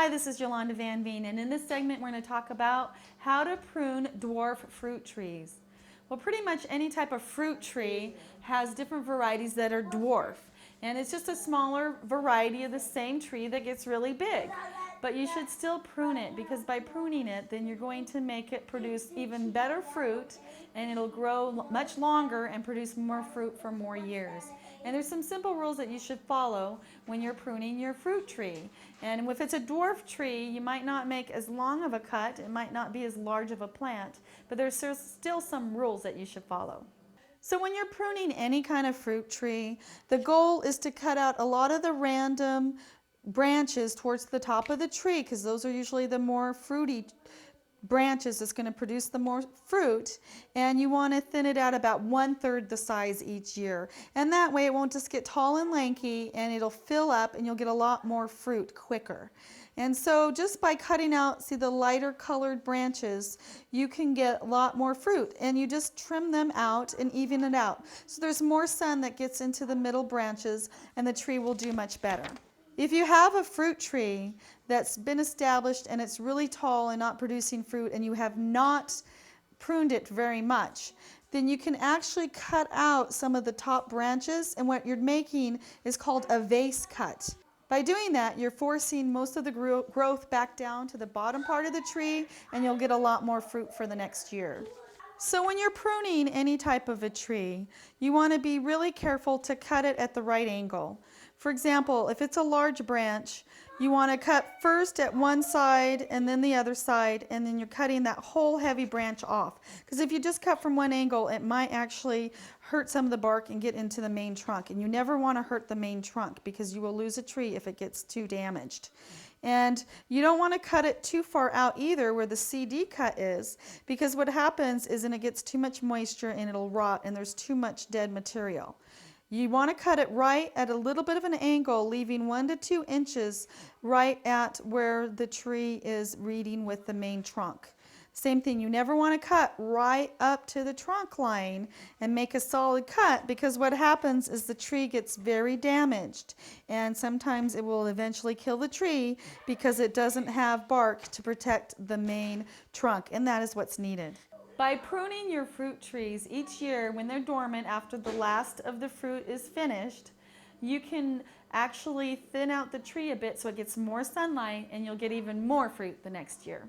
Hi, this is Yolanda Van Veen, and in this segment we're going to talk about how to prune dwarf fruit trees. Well, pretty much any type of fruit tree has different varieties that are dwarf, and it's just a smaller variety of the same tree that gets really big. But you should still prune it, because by pruning it, then you're going to make it produce even better fruit, and it'll grow much longer and produce more fruit for more years. And there's some simple rules that you should follow when you're pruning your fruit tree. And if it's a dwarf tree, you might not make as long of a cut, it might not be as large of a plant, but there's still some rules that you should follow. So when you're pruning any kind of fruit tree, the goal is to cut out a lot of the random branches towards the top of the tree, because those are usually the more fruity branches that's going to produce the more fruit, and you want to thin it out about 1/3 the size each year, and that way it won't just get tall and lanky, and it'll fill up and you'll get a lot more fruit quicker. And so just by cutting out, see the lighter colored branches, you can get a lot more fruit, and you just trim them out and even it out so there's more sun that gets into the middle branches, and the tree will do much better. If you have a fruit tree that's been established and it's really tall and not producing fruit, and you have not pruned it very much, then you can actually cut out some of the top branches, and what you're making is called a vase cut. By doing that, you're forcing most of the growth back down to the bottom part of the tree, and you'll get a lot more fruit for the next year. So when you're pruning any type of a tree, you want to be really careful to cut it at the right angle. For example, if it's a large branch, you want to cut first at one side and then the other side, and then you're cutting that whole heavy branch off. Because if you just cut from one angle, it might actually hurt some of the bark and get into the main trunk. And you never want to hurt the main trunk, because you will lose a tree if it gets too damaged. And you don't want to cut it too far out either where the CD cut is, because what happens is then it gets too much moisture and it'll rot, and there's too much dead material. You want to cut it right at a little bit of an angle, leaving 1 to 2 inches right at where the tree is reading with the main trunk. Same thing, you never want to cut right up to the trunk line and make a solid cut, because what happens is the tree gets very damaged, and sometimes it will eventually kill the tree because it doesn't have bark to protect the main trunk, and that is what's needed. By pruning your fruit trees each year when they're dormant after the last of the fruit is finished, you can actually thin out the tree a bit so it gets more sunlight, and you'll get even more fruit the next year.